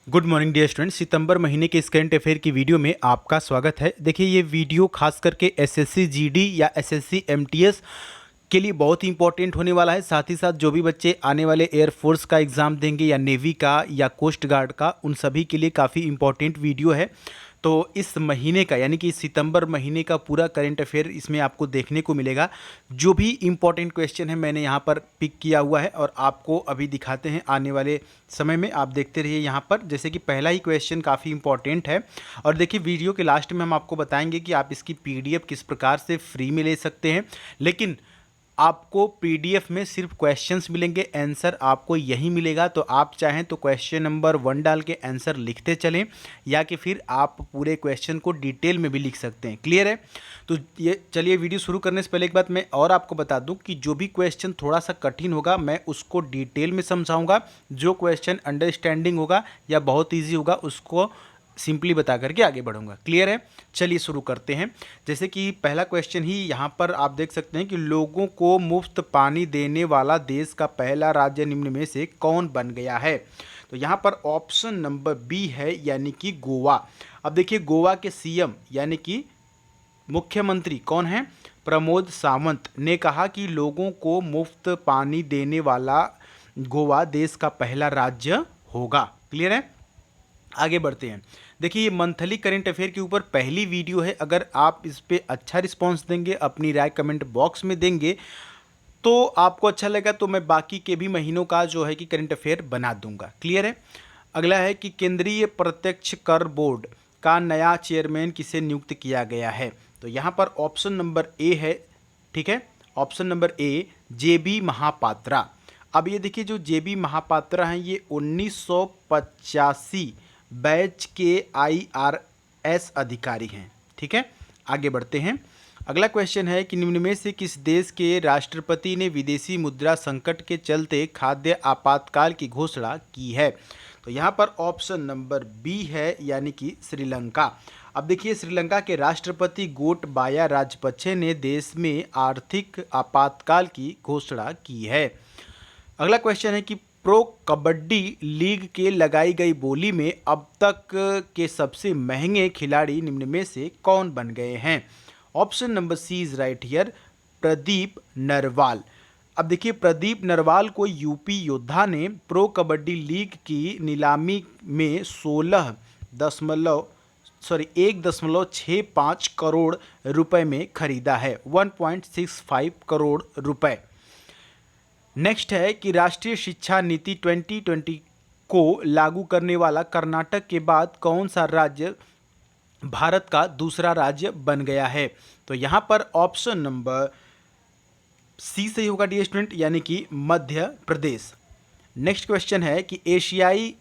Good morning dear students. सितंबर महीने के इस करंट अफेयर की वीडियो में आपका स्वागत है। देखिए, ये वीडियो खास करके एसएससी जीडी या एसएससी एमटीएस के लिए बहुत ही इंपॉर्टेंट होने वाला है। साथ ही साथ जो भी बच्चे आने वाले एयरफोर्स का एग्ज़ाम देंगे या नेवी का या कोस्ट गार्ड का, उन सभी के लिए काफ़ी इंपॉर्टेंट वीडियो है। तो इस महीने का यानी कि सितंबर महीने का पूरा करंट अफेयर इसमें आपको देखने को मिलेगा। जो भी इंपॉर्टेंट क्वेश्चन है मैंने यहाँ पर पिक किया हुआ है और आपको अभी दिखाते हैं आने वाले समय में। आप देखते रहिए यहाँ पर। जैसे कि पहला ही क्वेश्चन काफ़ी इंपॉर्टेंट है और देखिए वीडियो के लास्ट में हम आपको बताएंगे कि आप इसकी पीडीएफ किस प्रकार से फ्री में ले सकते हैं। लेकिन आपको पीडीएफ में सिर्फ क्वेश्चंस मिलेंगे, आंसर आपको यही मिलेगा। तो आप चाहें तो क्वेश्चन नंबर 1 डाल के आंसर लिखते चलें या कि फिर आप पूरे क्वेश्चन को डिटेल में भी लिख सकते हैं। क्लियर है? तो ये चलिए, वीडियो शुरू करने से पहले एक बात मैं और आपको बता दूं कि जो भी क्वेश्चन थोड़ा सा कठिन होगा मैं उसको डिटेल में समझाऊंगा। जो क्वेश्चन अंडरस्टैंडिंग होगा या बहुत ईजी होगा उसको सिंपली बता करके आगे बढ़ूंगा। क्लियर है? चलिए शुरू करते हैं। जैसे कि पहला क्वेश्चन ही यहाँ पर आप देख सकते हैं कि लोगों को मुफ्त पानी देने वाला देश का पहला राज्य निम्न में से कौन बन गया है? तो यहाँ पर ऑप्शन नंबर बी है, यानी कि गोवा। अब देखिए, गोवा के सीएम यानी कि मुख्यमंत्री कौन है? प्रमोद सावंत ने कहा कि लोगों को मुफ्त पानी देने वाला गोवा देश का पहला राज्य होगा। क्लियर है? आगे बढ़ते हैं। देखिए, ये मंथली करंट अफेयर के ऊपर पहली वीडियो है। अगर आप इस पे अच्छा रिस्पांस देंगे, अपनी राय कमेंट बॉक्स में देंगे, तो आपको अच्छा लगा तो मैं बाकी के भी महीनों का जो है कि करंट अफेयर बना दूंगा। क्लियर है? अगला है कि केंद्रीय प्रत्यक्ष कर बोर्ड का नया चेयरमैन किसे नियुक्त किया गया है? तो यहाँ पर ऑप्शन नंबर ए है। ठीक है, ऑप्शन नंबर ए जेबी महापात्रा। अब ये देखिए, जो जेबी महापात्रा हैं ये 1985 बैच के आईआरएस अधिकारी हैं। ठीक है, आगे बढ़ते हैं। अगला क्वेश्चन है कि निम्न में से किस देश के राष्ट्रपति ने विदेशी मुद्रा संकट के चलते खाद्य आपातकाल की घोषणा की है? तो यहाँ पर ऑप्शन नंबर बी है, यानी कि श्रीलंका। अब देखिए, श्रीलंका के राष्ट्रपति गोटबाया राजपक्षे ने देश में आर्थिक आपातकाल की घोषणा की है। अगला क्वेश्चन है कि प्रो कबड्डी लीग के लगाई गई बोली में अब तक के सबसे महंगे खिलाड़ी निम्न में से कौन बन गए हैं? Option number C is right here, Pradeep Narwal. अब देखिए, प्रदीप नरवाल को यूपी योद्धा ने प्रो कबड्डी लीग की नीलामी में 1.65 करोड़ रुपए में खरीदा है। 1.65 करोड़ रुपए। नेक्स्ट है कि राष्ट्रीय शिक्षा नीति 2020 को लागू करने वाला कर्नाटक के बाद कौन सा राज्य भारत का दूसरा राज्य बन गया है? तो यहां पर ऑप्शन नंबर सी सही होगा डियर स्टूडेंट, यानी कि मध्य प्रदेश। नेक्स्ट क्वेश्चन है कि एशियाई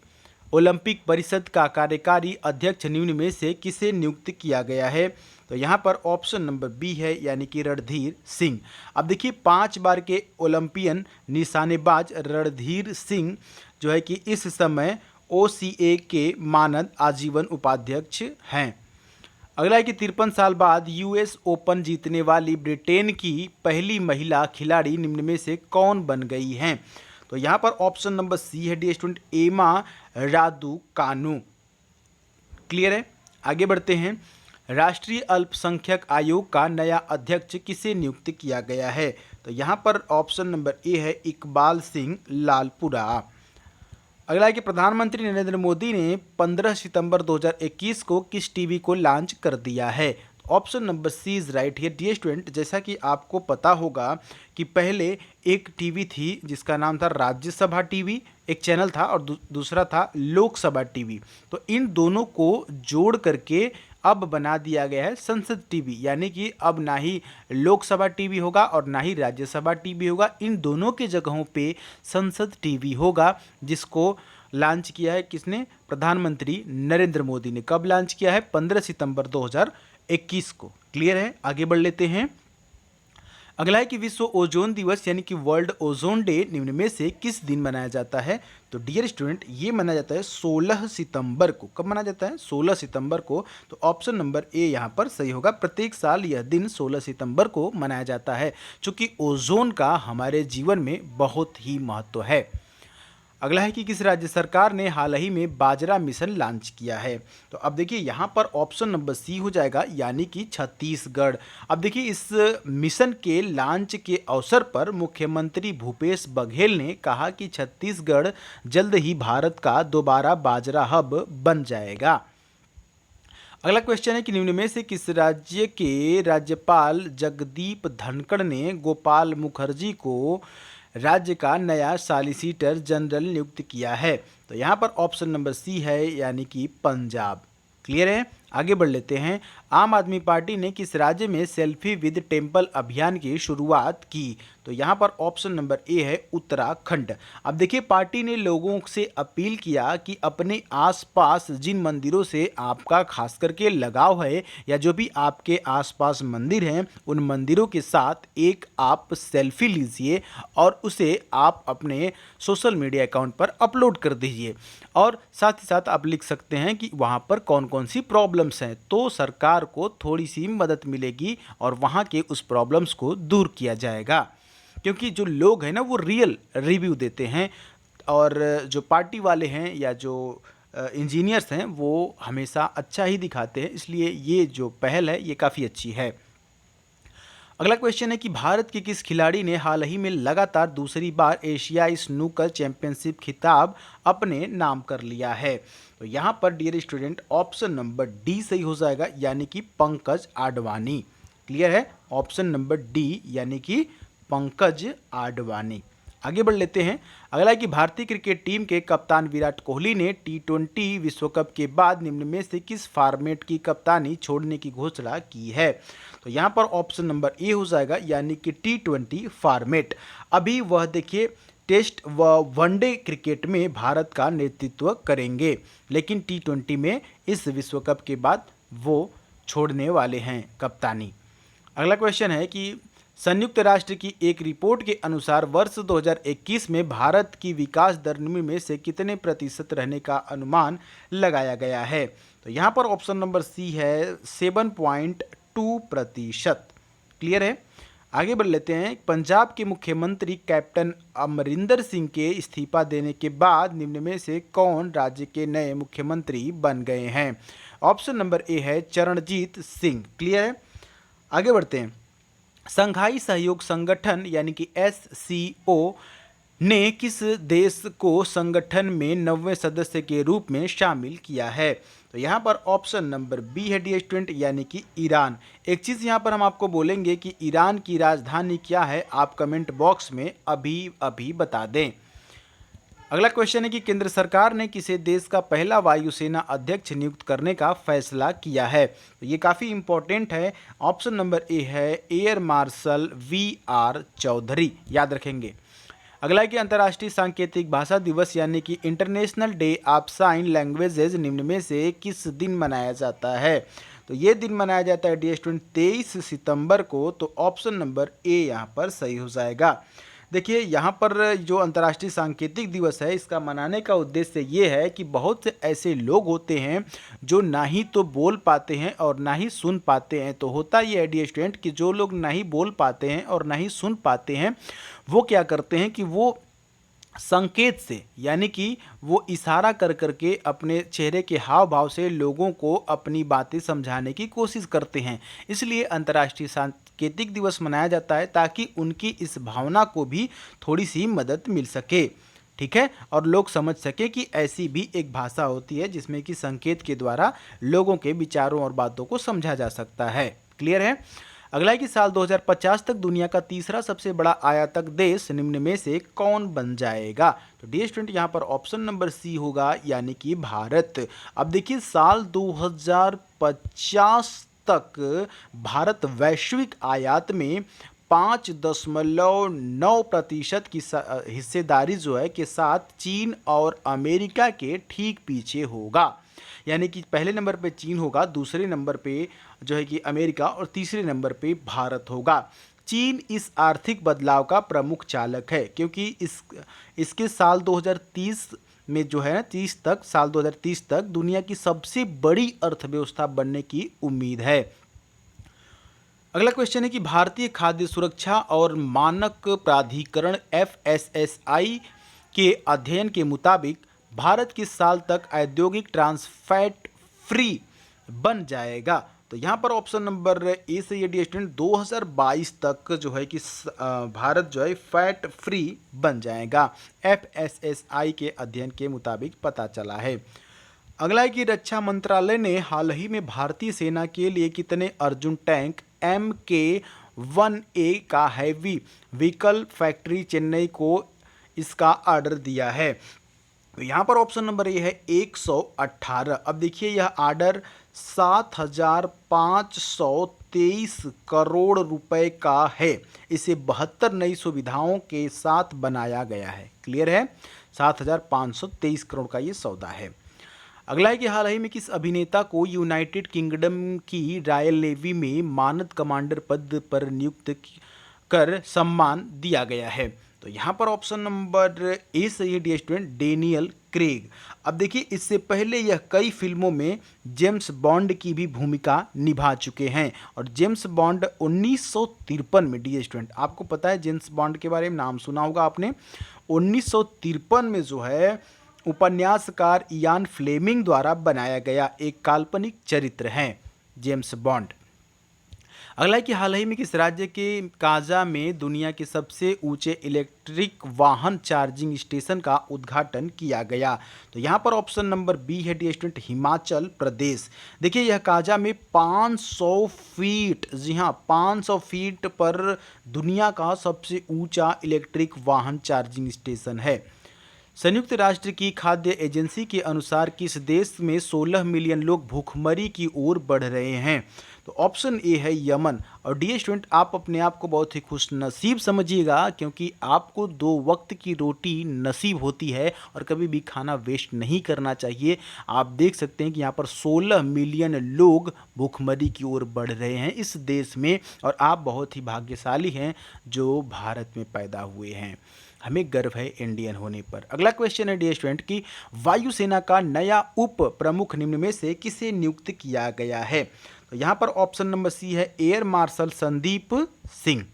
ओलंपिक परिषद का कार्यकारी अध्यक्ष निम्न में से किसे नियुक्त किया गया है? तो यहाँ पर ऑप्शन नंबर बी है, यानी कि रणधीर सिंह। अब देखिए, 5 बार के ओलंपियन निशानेबाज रणधीर सिंह जो है कि इस समय ओसीए के मानद आजीवन उपाध्यक्ष हैं। अगला है कि 53 साल बाद यूएस ओपन जीतने वाली ब्रिटेन की पहली महिला खिलाड़ी निम्न में से कौन बन गई हैं? तो यहाँ पर ऑप्शन नंबर सी है डियर स्टूडेंट, एमा रादुकानु। क्लियर है? आगे बढ़ते हैं। राष्ट्रीय अल्पसंख्यक आयोग का नया अध्यक्ष किसे नियुक्त किया गया है? तो यहाँ पर ऑप्शन नंबर ए है, इकबाल सिंह लालपुरा। अगला है कि प्रधानमंत्री नरेंद्र मोदी ने 15 सितंबर 2021 को किस टीवी को लॉन्च कर दिया है? Option number C is right here dear student. जैसा कि आपको पता होगा कि पहले एक टीवी थी जिसका नाम था राज्यसभा टीवी, एक चैनल था, और दूसरा था लोकसभा टीवी। तो इन दोनों को जोड़ करके अब बना दिया गया है संसद टीवी, यानी कि अब ना ही लोकसभा टीवी होगा और ना ही राज्यसभा टीवी होगा। इन दोनों के जगहों पे संसद टीवी होगा, जिसको लॉन्च किया है किसने? प्रधानमंत्री नरेंद्र मोदी ने। कब लॉन्च किया है? 15 सितंबर 2021 को। क्लियर है? आगे बढ़ लेते हैं। अगला है कि विश्व ओजोन दिवस यानी कि वर्ल्ड ओजोन डे निम्न में से किस दिन मनाया जाता है? तो डियर स्टूडेंट, ये मनाया जाता है 16 सितंबर को। कब मनाया जाता है? 16 सितंबर को। तो ऑप्शन नंबर ए यहाँ पर सही होगा। प्रत्येक साल यह दिन 16 सितंबर को मनाया जाता है, चूँकि ओजोन का हमारे जीवन में बहुत ही महत्व है। अगला है कि किस राज्य सरकार ने हाल ही में बाजरा मिशन लॉन्च किया है। तो अब देखिए यहाँ पर ऑप्शन नंबर सी हो जाएगा, यानी कि छत्तीसगढ़। अब देखिए इस मिशन के लॉन्च के अवसर पर मुख्यमंत्री भूपेश बघेल ने कहा कि छत्तीसगढ़ जल्द ही भारत का दोबारा बाजरा हब बन जाएगा। अगला क्वेश्चन है कि निम्न में से किस राज्य के राज्यपाल जगदीप धनखड़ ने गोपाल मुखर्जी को राज्य का नया सॉलिसिटर जनरल नियुक्त किया है। तो यहाँ पर ऑप्शन नंबर सी है, यानी कि पंजाब। क्लियर है, आगे बढ़ लेते हैं। आम आदमी पार्टी ने किस राज्य में सेल्फी विद टेम्पल अभियान की शुरुआत की। तो यहाँ पर ऑप्शन नंबर ए है उत्तराखंड। अब देखिए पार्टी ने लोगों से अपील किया कि अपने आसपास जिन मंदिरों से आपका खास करके लगाव है या जो भी आपके आसपास मंदिर हैं उन मंदिरों के साथ एक आप सेल्फी लीजिए और उसे आप अपने सोशल मीडिया अकाउंट पर अपलोड कर दीजिए। और साथ ही साथ आप लिख सकते हैं कि वहाँ पर कौन कौन सी प्रॉब्लम्स हैं, तो सरकार को थोड़ी सी मदद मिलेगी और वहाँ के उस प्रॉब्लम्स को दूर किया जाएगा। क्योंकि जो लोग हैं ना वो रियल रिव्यू देते हैं और जो पार्टी वाले हैं या जो इंजीनियर्स हैं वो हमेशा अच्छा ही दिखाते हैं, इसलिए ये जो पहल है ये काफ़ी अच्छी है। अगला क्वेश्चन है कि भारत के किस खिलाड़ी ने हाल ही में लगातार दूसरी बार एशियाई स्नूकर चैंपियनशिप खिताब अपने नाम कर लिया है। तो यहाँ पर dear student option number D सही हो जाएगा, यानी कि पंकज आडवाणी। क्लियर है, ऑप्शन नंबर डी यानी कि पंकज आडवाणी। आगे बढ़ लेते हैं। अगला है कि भारतीय क्रिकेट टीम के कप्तान विराट कोहली ने T20 विश्व कप के बाद निम्न में से किस फॉर्मेट की कप्तानी छोड़ने की घोषणा की है। तो यहाँ पर ऑप्शन नंबर ए हो जाएगा, यानी कि T20 फॉर्मेट। अभी वह देखिए टेस्ट व वनडे क्रिकेट में भारत का नेतृत्व करेंगे, लेकिन T20 में इस विश्व कप के बाद वो छोड़ने वाले हैं कप्तानी। अगला क्वेश्चन है कि संयुक्त राष्ट्र की एक रिपोर्ट के अनुसार वर्ष 2021 में भारत की विकास दर निम्न में से कितने प्रतिशत रहने का अनुमान लगाया गया है। तो यहाँ पर ऑप्शन नंबर सी है 7.2%। क्लियर है, आगे बढ़ लेते हैं। पंजाब के मुख्यमंत्री कैप्टन अमरिंदर सिंह के इस्तीफा देने के बाद निम्न में से कौन राज्य के नए मुख्यमंत्री बन गए हैं। ऑप्शन नंबर ए है चरणजीत सिंह। क्लियर है, आगे बढ़ते हैं। संघाई सहयोग संगठन यानी कि SCO ने किस देश को संगठन में 90वें सदस्य के रूप में शामिल किया है। तो यहाँ पर ऑप्शन नंबर बी है डियर स्टूडेंट, यानी कि ईरान। एक चीज़ यहाँ पर हम आपको बोलेंगे कि ईरान की राजधानी क्या है, आप कमेंट बॉक्स में अभी बता दें। अगला क्वेश्चन है कि केंद्र सरकार ने किसे देश का पहला वायुसेना अध्यक्ष नियुक्त करने का फैसला किया है। तो ये काफ़ी इंपॉर्टेंट है। ऑप्शन नंबर ए है एयर मार्शल VR चौधरी, याद रखेंगे। अगला है कि अंतर्राष्ट्रीय सांकेतिक भाषा दिवस यानी कि international day of sine languages निम्न में से किस दिन मनाया जाता है। तो ये दिन मनाया जाता है डियर स्टूडेंट 23 सितंबर को। तो ऑप्शन नंबर ए यहाँ पर सही हो जाएगा। देखिए यहाँ पर जो अंतर्राष्ट्रीय सांकेतिक दिवस है इसका मनाने का उद्देश्य ये है कि बहुत से ऐसे लोग होते हैं जो ना ही तो बोल पाते हैं और ना ही सुन पाते हैं। तो होता ये है डियर स्टूडेंट कि जो लोग ना ही बोल पाते हैं और ना ही सुन पाते हैं वो क्या करते हैं कि वो संकेत से यानी कि वो इशारा कर करके अपने चेहरे के हाव भाव से लोगों को अपनी बातें समझाने की कोशिश करते हैं। इसलिए अंतर्राष्ट्रीय सांकेतिक दिवस मनाया जाता है ताकि उनकी इस भावना को भी थोड़ी सी मदद मिल सके, ठीक है, और लोग समझ सके कि ऐसी भी एक भाषा होती है जिसमें कि संकेत के द्वारा लोगों के विचारों और बातों को समझा जा सकता है। क्लियर है। अगला है कि साल 2050 तक दुनिया का तीसरा सबसे बड़ा आयातक देश निम्न में से कौन बन जाएगा। तो डियर स्टूडेंट यहाँ पर ऑप्शन नंबर सी होगा, यानी कि भारत। अब देखिए साल 2050 तक भारत वैश्विक आयात में 5.9% की हिस्सेदारी जो है के साथ चीन और अमेरिका के ठीक पीछे होगा। यानी कि पहले नंबर पे चीन होगा, दूसरे नंबर पे जो है कि अमेरिका और तीसरे नंबर पे भारत होगा। चीन इस आर्थिक बदलाव का प्रमुख चालक है क्योंकि इसके साल 2030 में जो है 2030 तक दुनिया की सबसे बड़ी अर्थव्यवस्था बनने की उम्मीद है। अगला क्वेश्चन है कि भारतीय खाद्य सुरक्षा और मानक प्राधिकरण FSSAI के अध्ययन के मुताबिक भारत किस साल तक औद्योगिक ट्रांसफैट फ्री बन जाएगा? तो यहाँ पर ऑप्शन नंबर ए से ये डी स्टूडेंट 2022 तक जो है कि भारत जो है फैट फ्री बन जाएगा, FSSI के अध्ययन के मुताबिक पता चला है। अगला है कि रक्षा मंत्रालय ने हाल ही में भारतीय सेना के लिए कितने अर्जुन टैंक MK-1A का हैवी व्हीकल फैक्ट्री चेन्नई को इसका ऑर्डर दिया है? तो यहाँ पर ऑप्शन नंबर ए है 118। अब देखिए यह ऑर्डर 7,523 करोड़ रुपए का है। इसे 72 नई सुविधाओं के साथ बनाया गया है। क्लियर है? 7,523 करोड़ का ये सौदा है। अगला है कि हाल ही में किस अभिनेता को यूनाइटेड किंगडम की रॉयल नेवी में मानद कमांडर पद पर नियुक्त कर सम्मान दिया गया है? तो यहाँ पर ऑप्शन नंबर ए सही है डी स्टूडेंट, डेनियल क्रेग। अब देखिए इससे पहले यह कई फिल्मों में जेम्स बॉन्ड की भी भूमिका निभा चुके हैं और जेम्स बॉन्ड 1953 में डी स्टूडेंट, आपको पता है जेम्स बॉन्ड के बारे में नाम सुना होगा आपने। 1953 में जो है उपन्यासकार इयान फ्लेमिंग द्वारा बनाया गया एक काल्पनिक चरित्र है जेम्स बॉन्ड। अगला है कि हाल ही में किस राज्य के काजा में दुनिया के सबसे ऊंचे इलेक्ट्रिक वाहन चार्जिंग स्टेशन का उद्घाटन किया गया? तो यहाँ पर ऑप्शन नंबर बी है डी स्टूडेंट, हिमाचल प्रदेश। देखिए यह काजा में 500 फीट, जी हाँ 500 फीट पर दुनिया का सबसे ऊंचा इलेक्ट्रिक वाहन चार्जिंग स्टेशन है। संयुक्त राष्ट्र की खाद्य एजेंसी के अनुसार किस देश में 16 मिलियन लोग भूखमरी की ओर बढ़ रहे हैं? तो ऑप्शन ए है यमन। और डी स्टूडेंट आप अपने आप को बहुत ही खुश नसीब समझिएगा क्योंकि आपको 2 वक्त की रोटी नसीब होती है और कभी भी खाना वेस्ट नहीं करना चाहिए। आप देख सकते हैं कि यहाँ पर 16 मिलियन लोग भूखमरी की ओर बढ़ रहे हैं इस देश में और आप बहुत ही भाग्यशाली हैं जो भारत में पैदा हुए हैं। हमें गर्व है इंडियन होने पर। अगला क्वेश्चन है डी स्टूडेंट की वायुसेना का नया उप प्रमुख निम्न में से किसे नियुक्त किया गया है? तो यहाँ पर ऑप्शन नंबर सी है एयर मार्शल संदीप सिंह।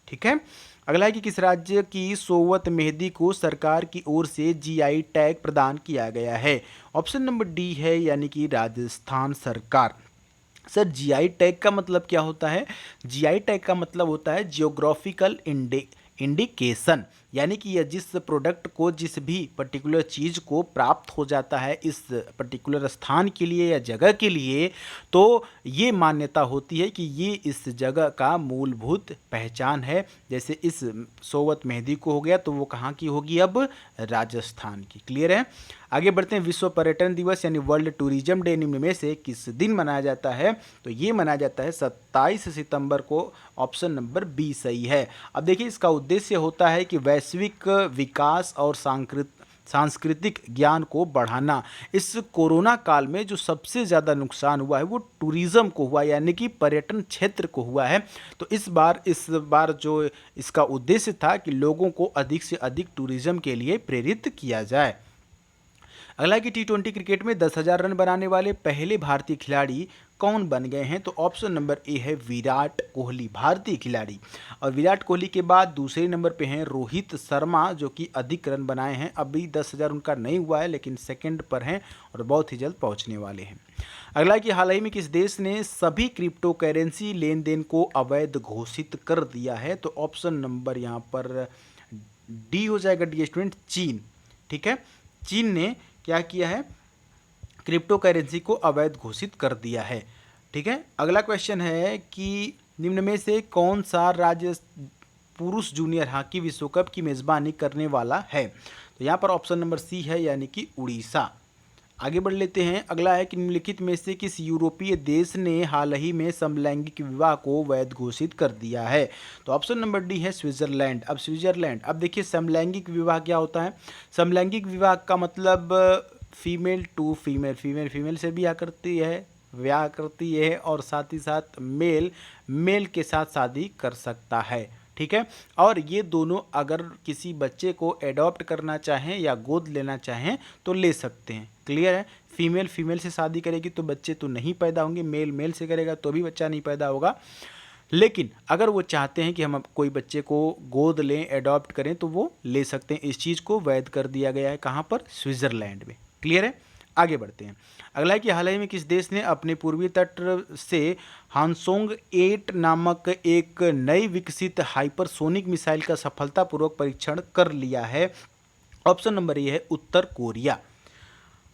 ठीक है। अगला है कि किस राज्य की सोवत मेहंदी को सरकार की ओर से GI टैग प्रदान किया गया है? ऑप्शन नंबर डी है यानी कि राजस्थान सरकार। सर GI टैग का मतलब क्या होता है? GI टैग का मतलब होता है जियोग्राफिकल इंडिकेशन, यानी कि यह जिस प्रोडक्ट को जिस भी पर्टिकुलर चीज़ को प्राप्त हो जाता है इस पर्टिकुलर स्थान के लिए या जगह के लिए, तो ये मान्यता होती है कि ये इस जगह का मूलभूत पहचान है। जैसे इस सोवत मेहंदी को हो गया तो वो कहाँ की होगी? अब राजस्थान की। क्लियर है। आगे बढ़ते हैं। विश्व पर्यटन दिवस यानी वर्ल्ड टूरिज्म डे निम्न में से किस दिन मनाया जाता है? तो ये मनाया जाता है 27 सितंबर को। ऑप्शन नंबर बी सही है। अब देखिए इसका उद्देश्य होता है कि वैश्विक विकास और सांस्कृतिक ज्ञान को बढ़ाना। इस कोरोना काल में जो सबसे ज़्यादा नुकसान हुआ है वो टूरिज़्म को हुआ, यानी कि पर्यटन क्षेत्र को हुआ है। तो इस बार जो इसका उद्देश्य था कि लोगों को अधिक से अधिक टूरिज़्म के लिए प्रेरित किया जाए। अगला कि T20 क्रिकेट में 10,000 रन बनाने वाले पहले भारतीय खिलाड़ी कौन बन गए हैं? तो ऑप्शन नंबर ए है विराट कोहली, भारतीय खिलाड़ी। और विराट कोहली के बाद दूसरे नंबर पे हैं रोहित शर्मा जो कि अधिक रन बनाए हैं। अभी 10,000 उनका नहीं हुआ है लेकिन सेकंड पर हैं और बहुत ही जल्द पहुंचने वाले हैं। अगला कि हाल ही में किस देश ने सभी क्रिप्टो करेंसी लेन देन को अवैध घोषित कर दिया है? तो ऑप्शन नंबर यहाँ पर डी हो जाएगा डी स्टूडेंट, चीन। ठीक है, चीन ने क्या किया है? क्रिप्टो करेंसी को अवैध घोषित कर दिया है। ठीक है। अगला क्वेश्चन है कि निम्न में से कौन सा राज्य पुरुष जूनियर हॉकी विश्व कप की मेज़बानी करने वाला है? तो यहाँ पर ऑप्शन नंबर सी है यानी कि उड़ीसा। आगे बढ़ लेते हैं। अगला है कि निम्नलिखित में से किस यूरोपीय देश ने हाल ही में समलैंगिक विवाह को वैध घोषित कर दिया है? तो ऑप्शन नंबर डी है स्विट्जरलैंड। अब स्विट्जरलैंड, अब देखिए समलैंगिक विवाह क्या होता है? समलैंगिक विवाह का मतलब फीमेल टू फीमेल, फीमेल से भी ब्याह करती है और साथ ही साथ मेल के साथ शादी कर सकता है। ठीक है। और ये दोनों अगर किसी बच्चे को एडॉप्ट करना चाहें या गोद लेना चाहें तो ले सकते हैं। क्लियर है। फीमेल से शादी करेगी तो बच्चे तो नहीं पैदा होंगे, मेल से करेगा तो भी बच्चा नहीं पैदा होगा। लेकिन अगर वो चाहते हैं कि हम कोई बच्चे को गोद लें, एडॉप्ट करें, तो वो ले सकते हैं। इस चीज़ को वैध कर दिया गया है कहाँ पर? स्विट्ज़रलैंड में। क्लियर है? आगे बढ़ते हैं। अगला है कि हाल ही में किस देश ने अपने पूर्वी तट से हानसोंग 8 नामक एक नई विकसित हाइपरसोनिक मिसाइल का सफलतापूर्वक परीक्षण कर लिया है? ऑप्शन नंबर ए है उत्तर कोरिया।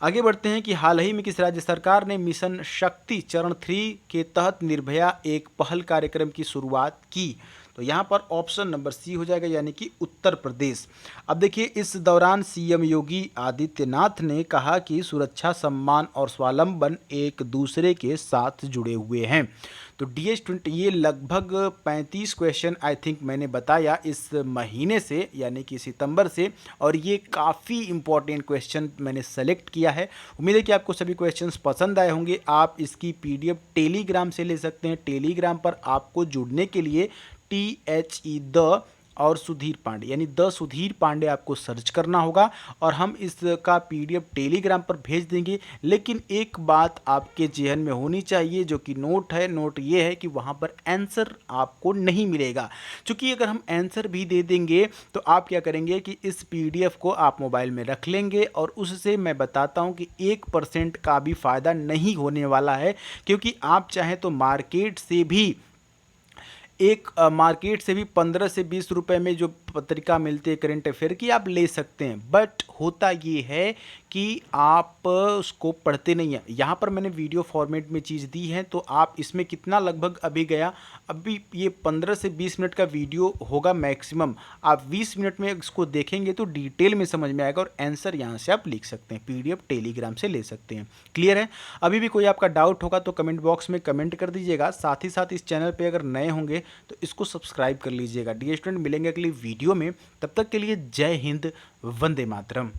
आगे बढ़ते हैं कि हाल ही में किस राज्य सरकार ने मिशन शक्ति चरण 3 के तहत निर्भया एक पहल कार्यक्रम की शुरुआत की? तो यहाँ पर ऑप्शन नंबर सी हो जाएगा, यानी कि उत्तर प्रदेश। अब देखिए, इस दौरान सीएम योगी आदित्यनाथ ने कहा कि सुरक्षा, सम्मान और स्वावलंबन एक दूसरे के साथ जुड़े हुए हैं। तो DS-20 ये लगभग 35 क्वेश्चन आई थिंक मैंने बताया इस महीने से, यानी कि सितंबर से, और ये काफ़ी इंपॉर्टेंट क्वेश्चन मैंने सेलेक्ट किया है। उम्मीद है कि आपको सभी क्वेश्चंस पसंद आए होंगे। आप इसकी PDF टेलीग्राम से ले सकते हैं। टेलीग्राम पर आपको जुड़ने के लिए THE द और सुधीर पांडे, यानी द सुधीर पांडे आपको सर्च करना होगा और हम इसका PDF टेलीग्राम पर भेज देंगे। लेकिन एक बात आपके जेहन में होनी चाहिए, जो कि नोट है, नोट ये है कि वहाँ पर आंसर आपको नहीं मिलेगा। क्योंकि अगर हम आंसर भी दे देंगे तो आप क्या करेंगे कि इस PDF को आप मोबाइल में रख लेंगे और उससे मैं बताता हूँ कि 1% का भी फ़ायदा नहीं होने वाला है। क्योंकि आप चाहें तो मार्केट से भी मार्केट से भी 15 से 20 रुपए में जो पत्रिका मिलती है करंट अफेयर की, आप ले सकते हैं। बट होता ये है कि आप उसको पढ़ते नहीं हैं। यहाँ पर मैंने वीडियो फॉर्मेट में चीज़ दी है, तो आप इसमें कितना लगभग अभी गया, अभी ये 15 से 20 मिनट का वीडियो होगा मैक्सिमम। आप 20 मिनट में इसको देखेंगे तो डिटेल में समझ में आएगा और आंसर यहाँ से आप लिख सकते हैं। PDF टेलीग्राम से ले सकते हैं। क्लियर है? अभी भी कोई आपका डाउट होगा तो कमेंट बॉक्स में कमेंट कर दीजिएगा। साथ ही साथ इस चैनल पर अगर नए होंगे तो इसको सब्सक्राइब कर लीजिएगा। DS-20 मिलेंगे अगली वीडियो में। तब तक के लिए जय हिंद, वंदे मातरम।